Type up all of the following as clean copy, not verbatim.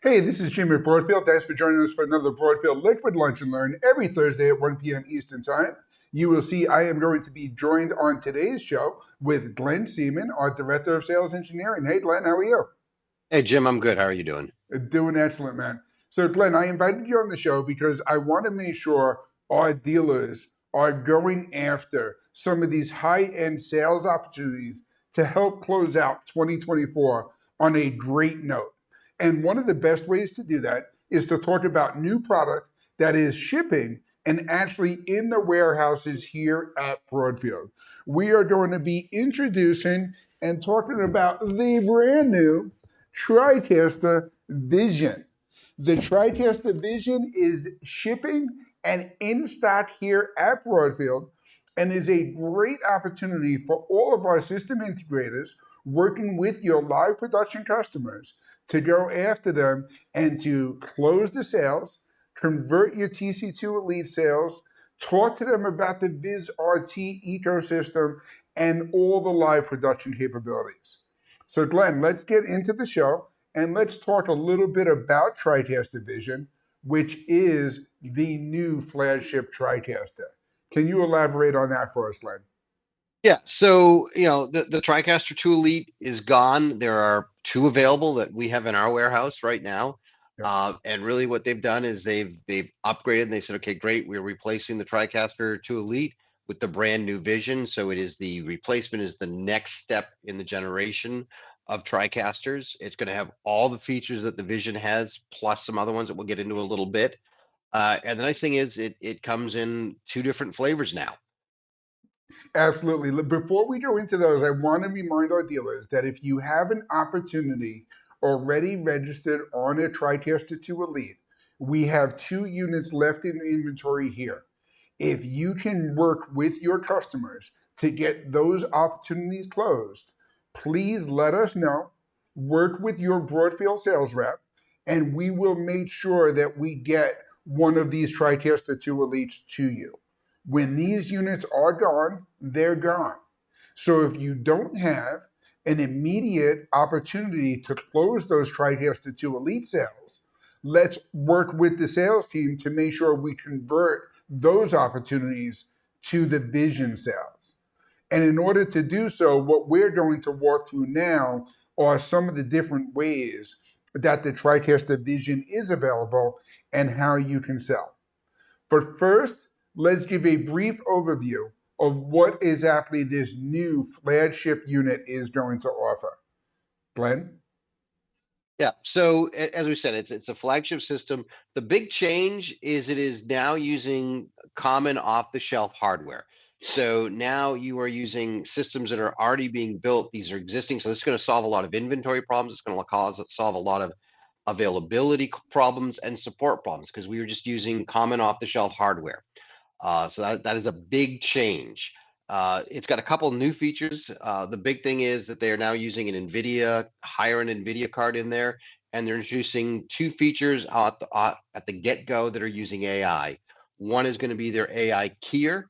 Hey, this is Jim at Broafield. Thanks for joining us for another Broadfield Liquid Lunch and Learn every Thursday at 1 p.m. Eastern Time. You will see I am going to be joined on today's show with Glenn Seaman, our Director of Sales Engineering. Hey, Glenn, how are you? Hey, Jim, I'm good. How are you doing? Doing excellent, man. So, Glenn, I invited you on the show because I want to make sure our dealers are going after some of these high-end sales opportunities to help close out 2024 on a great note. And one of the best ways to do that is to talk about new product that is shipping and actually in the warehouses here at Broadfield. We are going to be introducing and talking about the brand new TriCaster Vizion. The TriCaster Vizion is shipping and in stock here at Broadfield and is a great opportunity for all of our system integrators working with your live production customers to go after them and to close the sales, convert your TC2 Elite sales, talk to them about the Vizrt ecosystem and all the live production capabilities. So Glenn, let's get into the show and let's talk a little bit about TriCaster Vizion, which is the new flagship TriCaster. Can you elaborate on that for us, Glenn? Yeah, so the TriCaster 2 Elite is gone. There are two available that we have in our warehouse right now. Yep. And really what they've done is they've upgraded and they said, okay, great, we're replacing the TriCaster 2 Elite with the brand new Vizion. So it is the replacement is the next step in the generation of TriCasters. It's going to have all the features that the Vizion has, plus some other ones that we'll get into a little bit. And the nice thing is it comes in two different flavors now. Absolutely. Before we go into those, I want to remind our dealers that if you have an opportunity already registered on a TriCaster 2 Elite, we have 2 units left in inventory here. If you can work with your customers to get those opportunities closed, please let us know. Work with your Broadfield sales rep, and we will make sure that we get one of these TriCaster 2 Elites to you. When these units are gone, they're gone. So if you don't have an immediate opportunity to close those TriCaster 2 Elite sales, let's work with the sales team to make sure we convert those opportunities to the Vizion sales. And in order to do so, what we're going to walk through now are some of the different ways that the TriCaster Vizion is available and how you can sell. But first, let's give a brief overview of what exactly this new flagship unit is going to offer. Glenn? Yeah, so as we said, it's a flagship system. The big change is it is now using common off-the-shelf hardware. So now you are using systems that are already being built. These are existing. So this is going to solve a lot of inventory problems. It's going to solve a lot of availability problems and support problems because we were just using common off-the-shelf hardware. So that is a big change. It's got a couple new features. The big thing is that they are now using an higher-end NVIDIA card in there, and they're introducing 2 features at the get-go that are using AI. One is going to be their AI keyer.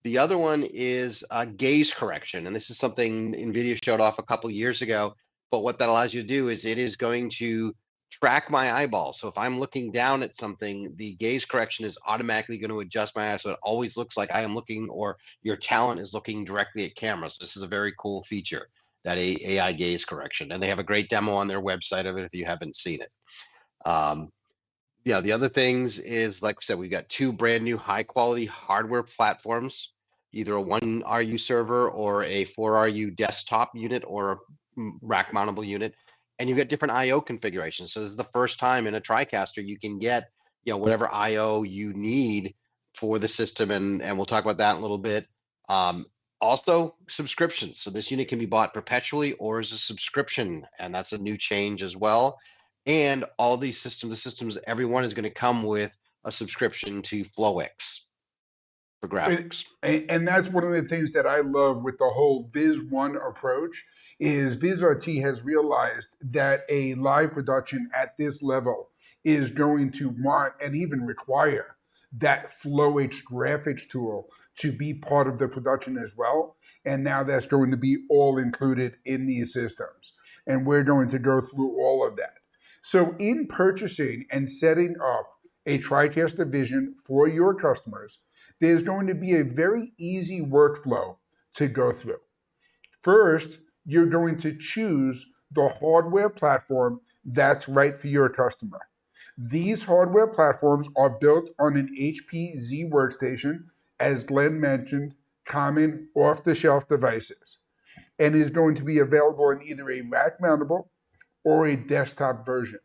The other one is gaze correction, and this is something NVIDIA showed off a couple of years ago. But what that allows you to do is it is going to track my eyeballs. So if I'm looking down at something, the gaze correction is automatically going to adjust my eyes so it always looks like I am looking or your talent is looking directly at cameras. This is a very cool feature, that AI gaze correction. And they have a great demo on their website of it if you haven't seen it. The other things is, like I said, we've got 2 brand new high quality hardware platforms, either a 1RU server or a 4RU desktop unit or a rack mountable unit. And you've got different IO configurations. So this is the first time in a TriCaster you can get, whatever IO you need for the system. And we'll talk about that in a little bit. Also subscriptions. So this unit can be bought perpetually or as a subscription. And that's a new change as well. And all these systems, everyone is going to come with a subscription to FlowX for graphics. And that's one of the things that I love with the whole Viz One approach is Vizrt has realized that a live production at this level is going to want and even require that FlowX graphics tool to be part of the production as well. And now that's going to be all included in these systems. And we're going to go through all of that. So in purchasing and setting up a TriCaster Vizion for your customers, there's going to be a very easy workflow to go through. First, you're going to choose the hardware platform that's right for your customer. These hardware platforms are built on an HP Z workstation, as Glenn mentioned, common off-the-shelf devices, and is going to be available in either a rack-mountable or a desktop version.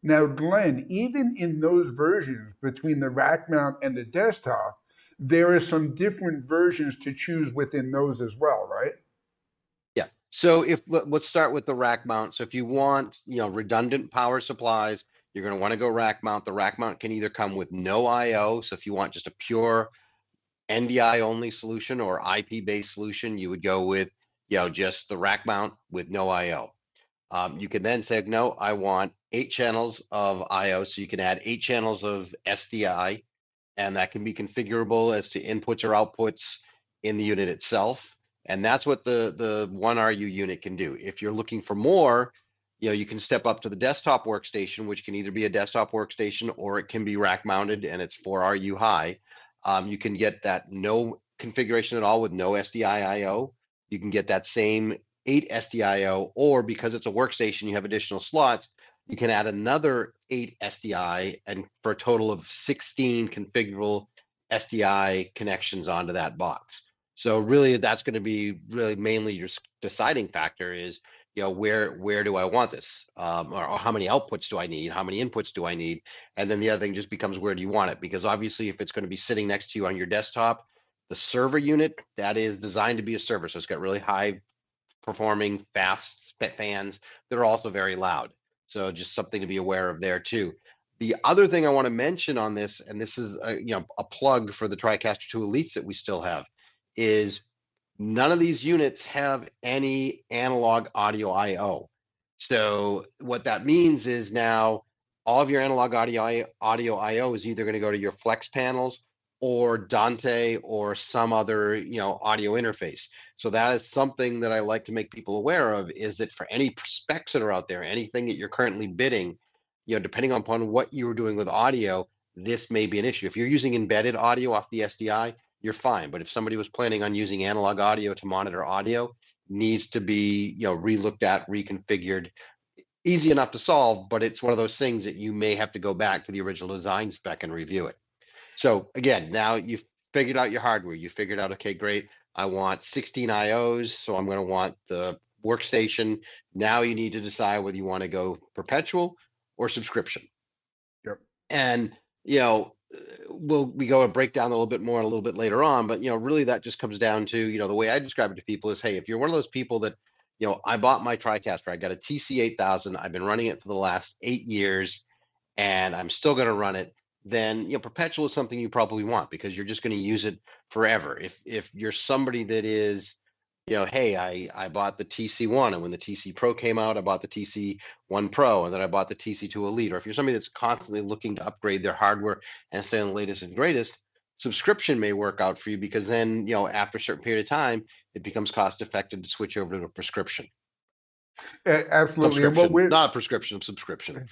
Now, Glenn, even in those versions between the rack mount and the desktop, there are some different versions to choose within those as well, right? Yeah. So let's start with the rack mount. So if you want, redundant power supplies, you're going to want to go rack mount. The rack mount can either come with no IO. So if you want just a pure NDI only solution or IP based solution, you would go with, just the rack mount with no IO. You can then say, no, I want 8 channels of IO. So you can add 8 channels of SDI, and that can be configurable as to inputs or outputs in the unit itself. And that's what the 1RU unit can do. If you're looking for more, you can step up to the desktop workstation, which can either be a desktop workstation or it can be rack mounted and it's 4RU high. You can get that no configuration at all with no SDI IO. You can get that same 8 SDIO, or because it's a workstation, you have additional slots, you can add another 8 SDI, and for a total of 16 configurable SDI connections onto that box. So really, that's going to be really mainly your deciding factor is, where do I want this? Or how many outputs do I need? How many inputs do I need? And then the other thing just becomes, where do you want it? Because obviously, if it's going to be sitting next to you on your desktop, the server unit, that is designed to be a server. So it's got really high performing fast fans that are also very loud. So just something to be aware of there too. The other thing I want to mention on this, and this is a plug for the TriCaster 2 Elites that we still have, is none of these units have any analog audio IO. So what that means is now all of your analog audio IO is either going to go to your flex panels or Dante or some other audio interface. So that is something that I like to make people aware of, is that for any specs that are out there, anything that you're currently bidding, depending upon what you were doing with audio, this may be an issue. If you're using embedded audio off the SDI, you're fine. But if somebody was planning on using analog audio to monitor audio, needs to be re-looked at, reconfigured. Easy enough to solve, but it's one of those things that you may have to go back to the original design spec and review it. So again, now you've figured out your hardware. You figured out, okay, great, I want 16 IOs, so I'm going to want the workstation. Now you need to decide whether you want to go perpetual or subscription. Yep. And we go and break down a little bit more a little bit later on, but really that just comes down to, the way I describe it to people is, hey, if you're one of those people that, I bought my TriCaster, I got a TC8000, I've been running it for the last 8 years, and I'm still going to run it, then perpetual is something you probably want, because you're just going to use it forever. If you're somebody that is, hey, I bought the TC1, and when the TC Pro came out, I bought the TC1 Pro, and then I bought the TC2 Elite. Or if you're somebody that's constantly looking to upgrade their hardware and stay on the latest and greatest, subscription may work out for you, because then after a certain period of time, it becomes cost effective to switch over to a prescription. Absolutely. Subscription, not prescription, subscription.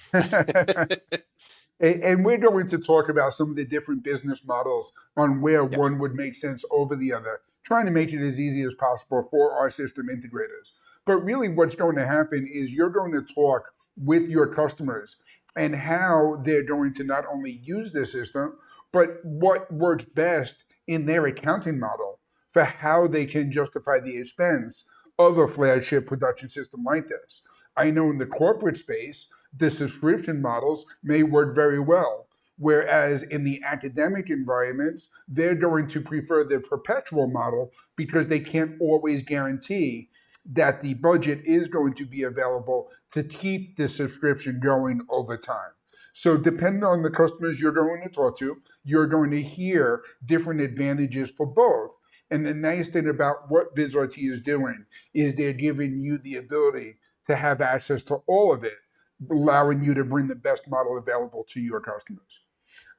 And we're going to talk about some of the different business models on where one would make sense over the other, trying to make it as easy as possible for our system integrators. But really what's going to happen is you're going to talk with your customers and how they're going to not only use the system, but what works best in their accounting model for how they can justify the expense of a flagship production system like this. I know in the corporate space, the subscription models may work very well, whereas in the academic environments, they're going to prefer the perpetual model because they can't always guarantee that the budget is going to be available to keep the subscription going over time. So depending on the customers you're going to talk to, you're going to hear different advantages for both. And the nice thing about what Vizrt is doing is they're giving you the ability to have access to all of it, allowing you to bring the best model available to your customers.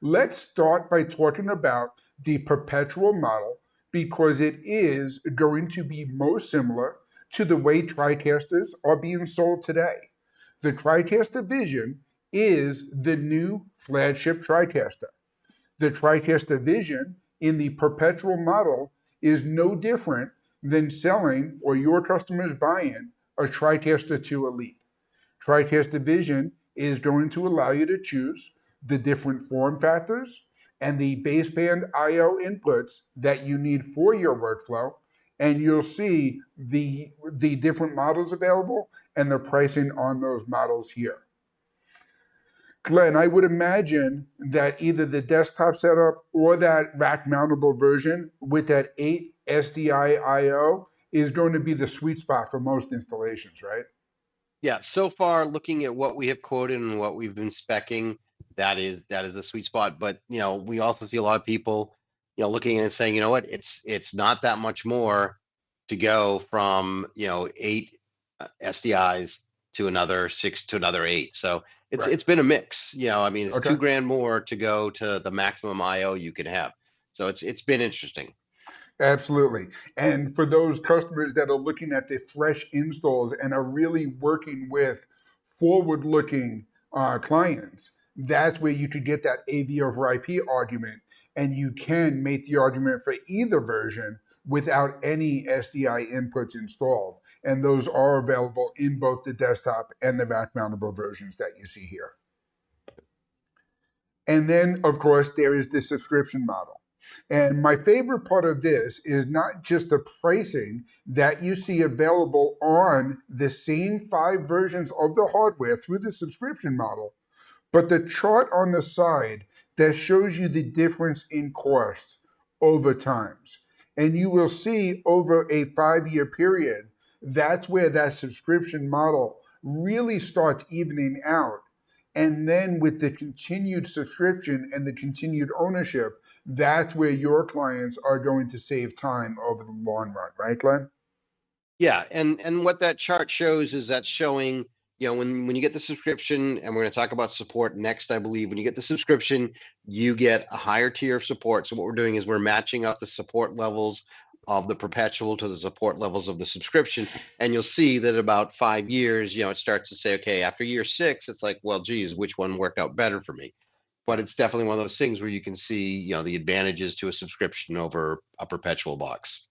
Let's start by talking about the perpetual model, because it is going to be most similar to the way TriCasters are being sold today. The TriCaster Vizion is the new flagship TriCaster. The TriCaster Vizion in the perpetual model is no different than selling or your customers buying a TriCaster 2 Elite. TriCaster Vizion is going to allow you to choose the different form factors and the baseband I/O inputs that you need for your workflow, and you'll see the different models available and the pricing on those models here. Glenn, I would imagine that either the desktop setup or that rack mountable version with that 8 SDI I/O is going to be the sweet spot for most installations, right? Yeah, so far looking at what we have quoted and what we've been speccing, that is a sweet spot. But we also see a lot of people, looking at it and saying, you know what, it's not that much more to go from 8 SDIs to another 6 to another 8. So Right. it's been a mix. I mean, it's Okay. $2,000 more to go to the maximum IO you can have. So it's been interesting. Absolutely. And for those customers that are looking at the fresh installs and are really working with forward-looking clients, that's where you could get that AV over IP argument, and you can make the argument for either version without any SDI inputs installed. And those are available in both the desktop and the rack mountable versions that you see here. And then, of course, there is the subscription model. And my favorite part of this is not just the pricing that you see available on the same 5 versions of the hardware through the subscription model, but the chart on the side that shows you the difference in cost over times. And you will see over a 5-year period, that's where that subscription model really starts evening out. And then with the continued subscription and the continued ownership, that's where your clients are going to save time over the long run, right, Glenn? Yeah, and what that chart shows is that's showing, when you get the subscription, and we're going to talk about support next, I believe. When you get the subscription, you get a higher tier of support. So what we're doing is we're matching up the support levels of the perpetual to the support levels of the subscription, and you'll see that about 5 years, it starts to say, okay, after year 6, it's like, well, geez, which one worked out better for me? But it's definitely one of those things where you can see, the advantages to a subscription over a perpetual box.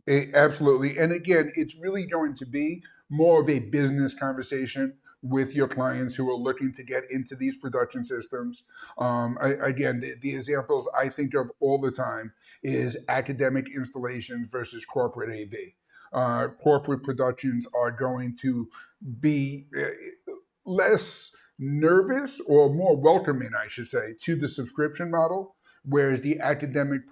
Absolutely. And again, it's really going to be more of a business conversation with your clients who are looking to get into these production systems. Again, the examples I think of all the time is academic installations versus corporate AV. Corporate productions are going to be less nervous or more welcoming, I should say, to the subscription model, whereas the academic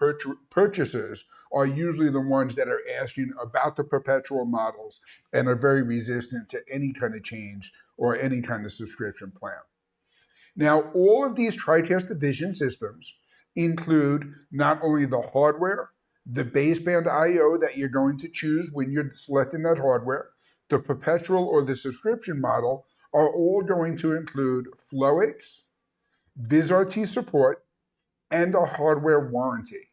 purchasers are usually the ones that are asking about the perpetual models and are very resistant to any kind of change or any kind of subscription plan. Now, all of these TriCaster Vizion systems include not only the hardware, the baseband I/O that you're going to choose when you're selecting that hardware, the perpetual or the subscription model are all going to include FlowX, Vizrt support, and a hardware warranty.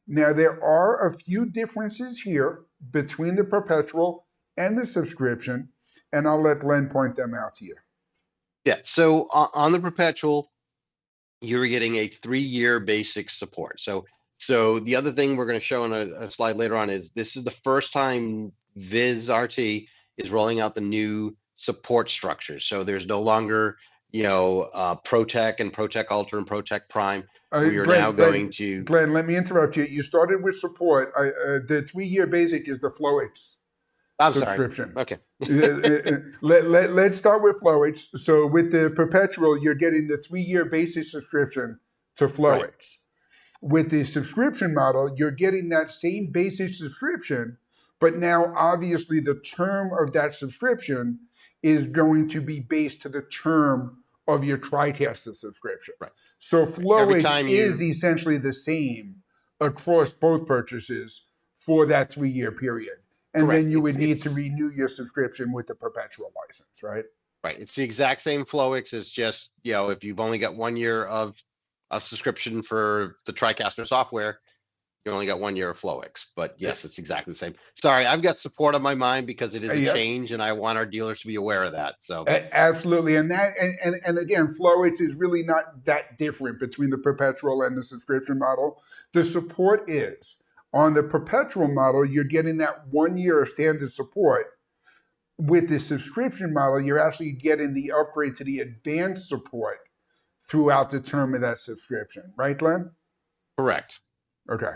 Now, there are a few differences here between the perpetual and the subscription, and I'll let Glenn point them out to you. Yeah, so on the perpetual, you're getting a 3-year basic support. So the other thing we're going to show in a slide later on is this is the first time Vizrt is rolling out the new support structures. So there's no longer, ProTech and ProTech Ultra and ProTech Prime. We are now going to. Glenn, let me interrupt you. You started with support. The 3-year basic is the FlowX subscription. Sorry. Okay. Let's start with FlowX. So with the perpetual, you're getting the 3-year basic subscription to FlowX. Right. With the subscription model, you're getting that same basic subscription, but now obviously the term of that subscription is going to be based to the term of your TriCaster subscription. Right. So FlowX is essentially the same across both purchases for that 3-year period. And correct. Then you would need to renew your subscription with the perpetual license, right? Right. It's the exact same FlowX. It's just, if you've only got 1 year of subscription for the TriCaster software, you only got 1 year of FlowX, but yes, it's exactly the same. Sorry, I've got support on my mind because it is a Yep. change and I want our dealers to be aware of that. So Absolutely, and that and again, FlowX is really not that different between the perpetual and the subscription model. The support is on the perpetual model, you're getting that 1 year of standard support. With the subscription model, you're actually getting the upgrade to the advanced support throughout the term of that subscription, right, Glenn? correct. Okay.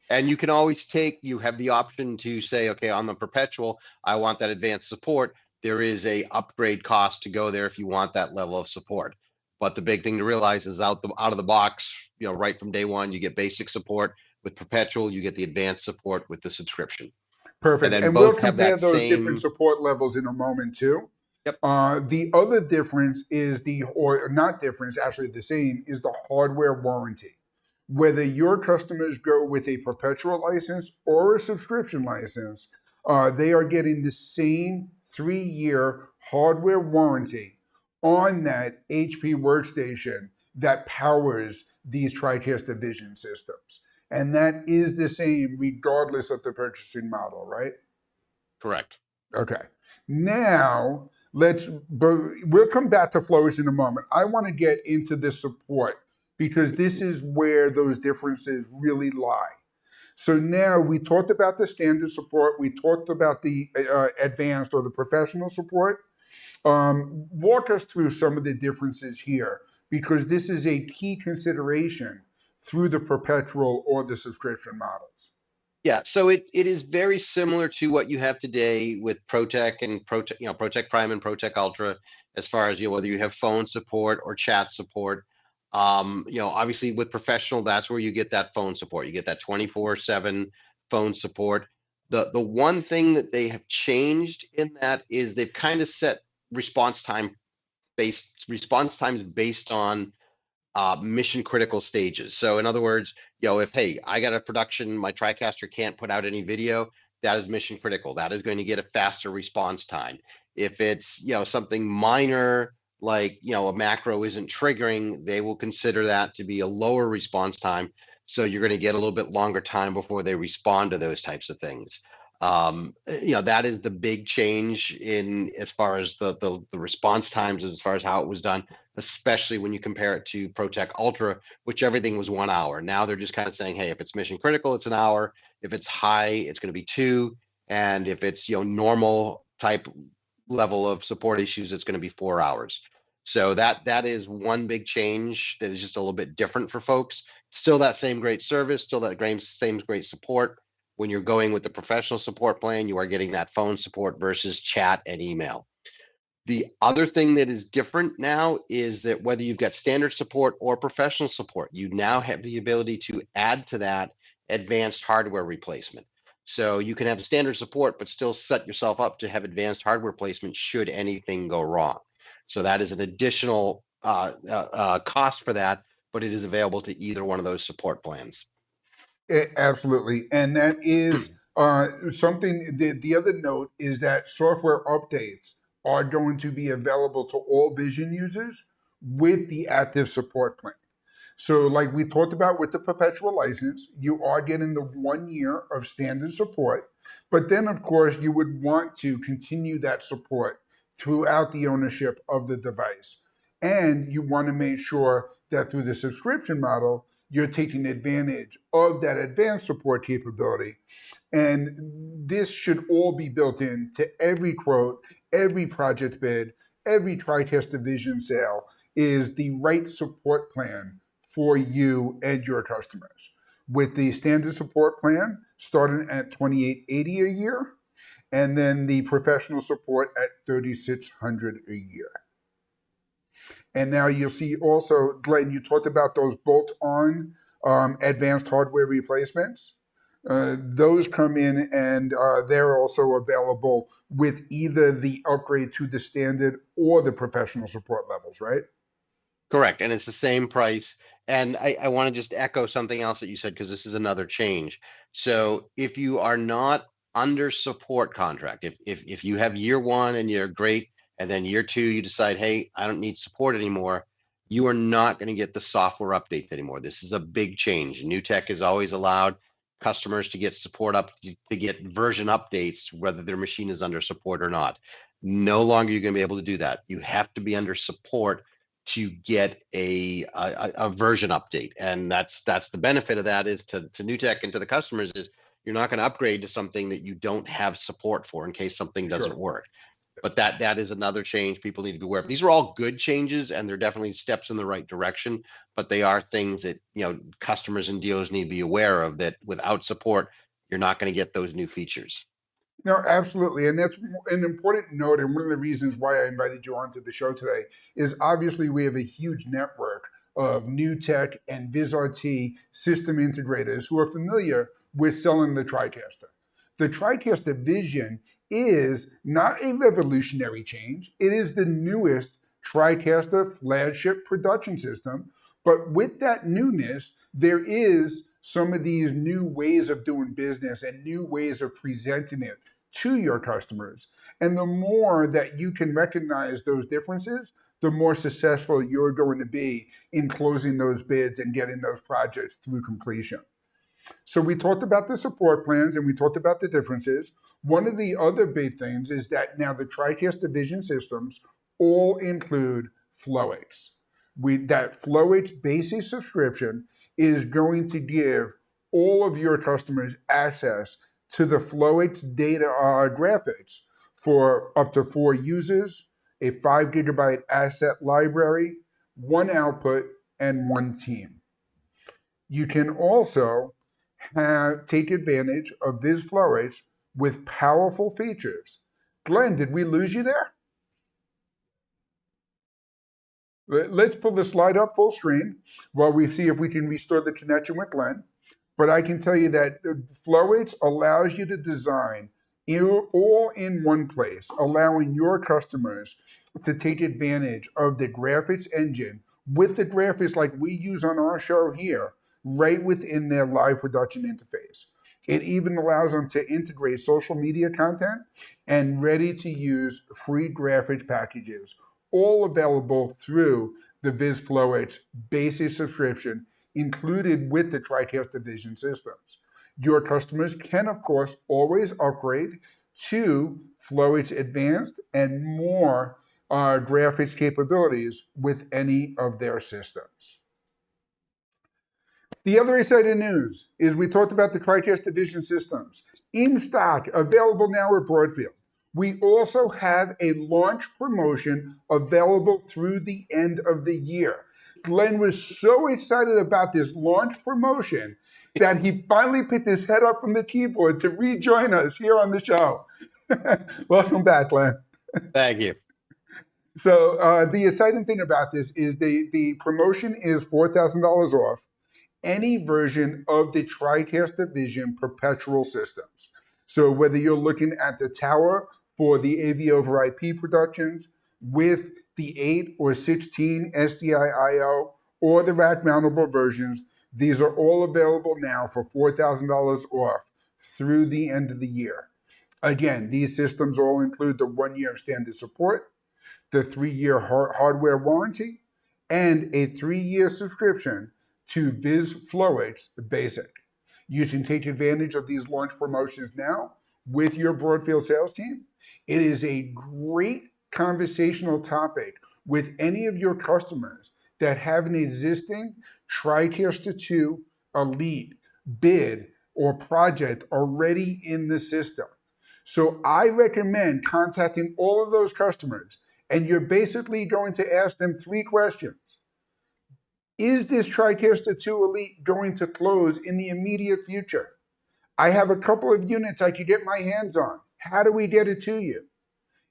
And you can always you have the option to say, okay, on the perpetual, I want that advanced support. There is a upgrade cost to go there if you want that level of support. But the big thing to realize is out of the box, right from day one, you get basic support. With perpetual, you get the advanced support with the subscription. And Perfect. then And we'll both have compare that those different same, support levels in a moment too. yep, The other difference is or not difference, actually the same, is the hardware warranty. Whether your customers go with a perpetual license or a subscription license, they are getting the same 3-year hardware warranty on that HP workstation that powers these TriCaster Vizion systems. And that is the same regardless of the purchasing model, right? correct. Okay. Now, we'll come back to flows in a moment. I want to get into the support because this is where those differences really lie. So now we talked about the standard support, we talked about the advanced or the professional support. Walk us through some of the differences here because this is a key consideration through the perpetual or the subscription models. Yeah, so it is very similar to what you have today with ProTech and ProTech Prime and ProTech Ultra, as far as whether you have phone support or chat support. Obviously with professional, that's where you get that phone support. You get that 24/7 phone support. The one thing that they have changed in that is they've kind of set response times based on mission critical stages. So in other words, if, hey, I got a production, my TriCaster can't put out any video, that is mission critical. That is going to get a faster response time. If it's, something minor, like, a macro isn't triggering, they will consider that to be a lower response time. So you're going to get a little bit longer time before they respond to those types of things. That is the big change in as far as the response times, as far as how it was done, especially when you compare it to ProTech Ultra, which everything was 1 hour. Now they're just kind of saying, hey, if it's mission critical, it's an hour. If it's high, it's going to be 2. And if it's, normal type level of support issues, it's going to be 4 hours. So that is one big change that is just a little bit different for folks. Still that same great service, still that same great support. When you're going with the professional support plan, you are getting that phone support versus chat and email. The other thing that is different now is that whether you've got standard support or professional support, you now have the ability to add to that advanced hardware replacement. So you can have standard support, but still set yourself up to have advanced hardware replacement should anything go wrong. So that is an additional cost for that, but it is available to either one of those support plans. Absolutely. And that is something, the other note is that software updates are going to be available to all Vizion users with the active support plan. So, like we talked about with the perpetual license, you are getting the 1 year of standard support. But then, of course, you would want to continue that support throughout the ownership of the device. And you want to make sure that through the subscription model, you're taking advantage of that advanced support capability. And this should all be built in to every quote, every project bid, every TriCaster Vizion sale is the right support plan for you and your customers. With the standard support plan starting at $2,880 a year, and then the professional support at $3,600 a year. And now you'll see also, Glenn, you talked about those bolt-on advanced hardware replacements. Those come in and they're also available with either the upgrade to the standard or the professional support levels, right? Correct. And it's the same price. And I want to just echo something else that you said, because this is another change. So if you are not under support contract, if you have year 1 and you're great, and then year 2, you decide, hey, I don't need support anymore, you are not going to get the software update anymore. This is a big change. New tech is always allowed. customers to get support up, to get version updates, whether their machine is under support or not. No longer you're going to be able to do that. You have to be under support to get a version update, and that's the benefit of that is to NewTek and to the customers is you're not going to upgrade to something that you don't have support for in case something doesn't work. But that is another change people need to be aware of. These are all good changes, and they're definitely steps in the right direction, but they are things that customers and dealers need to be aware of, that without support you're not going to get those new features. No, absolutely. And that's an important note. And one of the reasons why I invited you onto the show today is obviously we have a huge network of NewTek and Vizrt system integrators who are familiar with selling the TriCaster. The TriCaster Vizion is not a revolutionary change. It is the newest TriCaster flagship production system. But with that newness, there is some of these new ways of doing business and new ways of presenting it to your customers. And the more that you can recognize those differences, the more successful you're going to be in closing those bids and getting those projects through completion. So we talked about the support plans and we talked about the differences. One of the other big things is that now the TriCaster Vizion systems all include FlowH. That FlowH basic subscription is going to give all of your customers access to the FlowH data graphics for up to 4 users, a 5 gigabyte asset library, 1 output, and 1 team. You can also take advantage of VizFlowH with powerful features. Glenn, did we lose you there? Let's pull the slide up full screen while we see if we can restore the connection with Glenn. But I can tell you that FlowH allows you to design all in one place, allowing your customers to take advantage of the graphics engine with the graphics like we use on our show here, right within their live production interface. It even allows them to integrate social media content and ready-to-use free graphics packages, all available through the VizFlowH basic subscription included with the TriCaster Vizion systems. Your customers can, of course, always upgrade to FlowH Advanced and more graphics capabilities with any of their systems. The other exciting news is we talked about the TriCaster Vizion systems. In stock, available now at Broadfield. We also have a launch promotion available through the end of the year. Glenn was so excited about this launch promotion that he finally picked his head up from the keyboard to rejoin us here on the show. Welcome back, Glenn. Thank you. So the exciting thing about this is the promotion is $4,000 off any version of the TriCaster Vizion perpetual systems. So whether you're looking at the tower for the AV over IP productions with the 8 or 16 SDI/IO or the rack mountable versions, these are all available now for $4,000 off through the end of the year. Again, these systems all include the 1 year of standard support, the 3-year hardware warranty, and a 3-year subscription to VizFlowH Basic. You can take advantage of these launch promotions now with your Broadfield sales team. It is a great conversational topic with any of your customers that have an existing TriCaster 2 Elite bid or project already in the system. So I recommend contacting all of those customers, and you're basically going to ask them 3 questions. Is this TriCaster 2 Elite going to close in the immediate future? I have a couple of units I could get my hands on. How do we get it to you?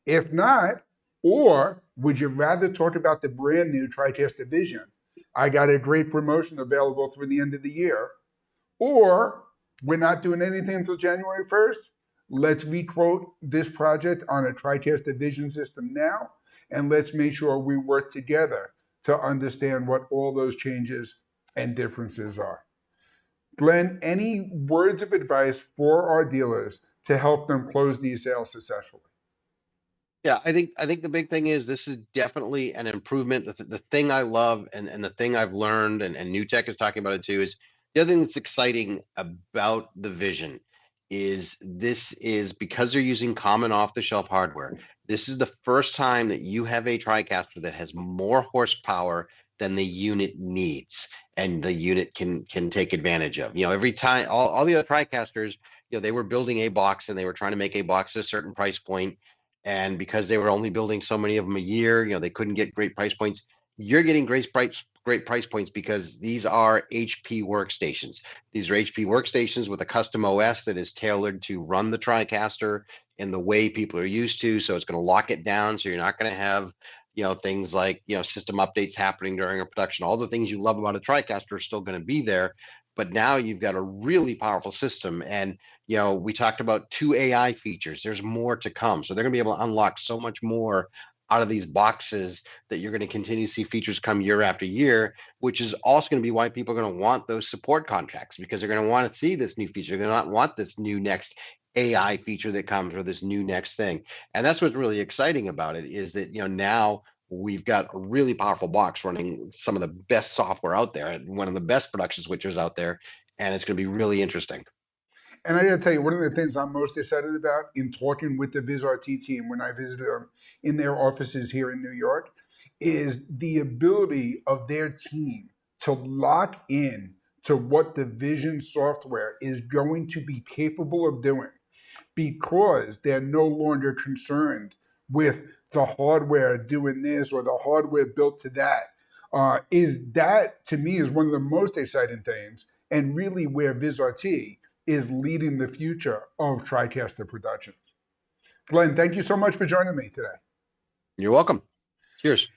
If not, or would you rather talk about the brand new TriCaster Vizion? I got a great promotion available through the end of the year. Or we're not doing anything until January 1st. Let's requote this project on a TriCaster Vizion system now, and let's make sure we work together to understand what all those changes and differences are. Glenn, any words of advice for our dealers to help them close these sales successfully? Yeah, I think the big thing is this is definitely an improvement. The thing I love and the thing I've learned, and NewTek is talking about it too, is The other thing that's exciting about the Vision is this is because they're using common off-the-shelf hardware. This is the first time that you have a TriCaster that has more horsepower than the unit needs, and the unit can take advantage of. Every time all the other TriCasters, they were building a box and they were trying to make a box at a certain price point, and because they were only building so many of them a year, they couldn't get great price points. You're getting great price points because these are HP workstations. These are HP workstations with a custom OS that is tailored to run the TriCaster in the way people are used to. So it's going to lock it down. So you're not going to have, things like, system updates happening during a production. All the things you love about a TriCaster are still going to be there. But now you've got a really powerful system. And, we talked about 2 AI features. There's more to come. So they're going to be able to unlock so much more out of these boxes that you're going to continue to see features come year after year, which is also going to be why people are going to want those support contracts, because they're going to want to see this new feature. They're going to not want this new next AI feature that comes, or this new next thing. And that's what's really exciting about it, is that, now we've got a really powerful box running some of the best software out there and one of the best production switchers out there. And it's going to be really interesting. And I got to tell you, one of the things I'm most excited about in talking with the Vizrt team when I visited them in their offices here in New York is the ability of their team to lock in to what the Vision software is going to be capable of doing, because they're no longer concerned with the hardware doing this or the hardware built to that. Is that, to me, is one of the most exciting things, and really where Vizrt is leading the future of TriCaster Productions. Glenn, thank you so much for joining me today. You're welcome. Cheers.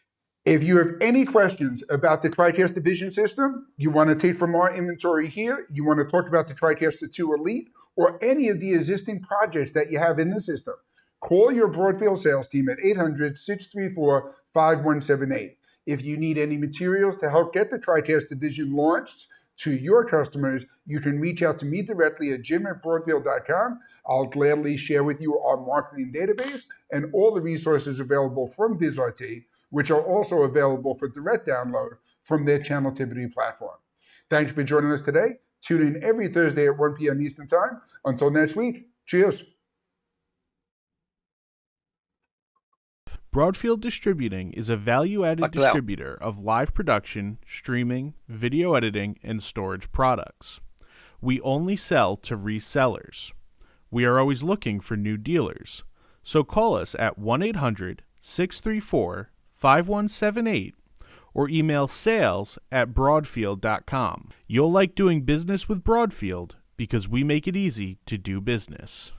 If you have any questions about the TriCaster Vizion system, you want to take from our inventory here, you want to talk about the TriCaster 2 Elite, or any of the existing projects that you have in the system, call your Broadfield sales team at 800-634-5178. If you need any materials to help get the TriCaster Vizion launched to your customers, you can reach out to me directly at jim@broadfield.com. I'll gladly share with you our marketing database and all the resources available from Vizrt, which are also available for direct download from their Channeltivity platform. Thank you for joining us today. Tune in every Thursday at 1 p.m. Eastern Time. Until next week, cheers. Broadfield Distributing is a value-added distributor of live production, streaming, video editing, and storage products. We only sell to resellers. We are always looking for new dealers, so call us at 1-800-634-5178 or email sales@broadfield.com. You'll like doing business with Broadfield because we make it easy to do business.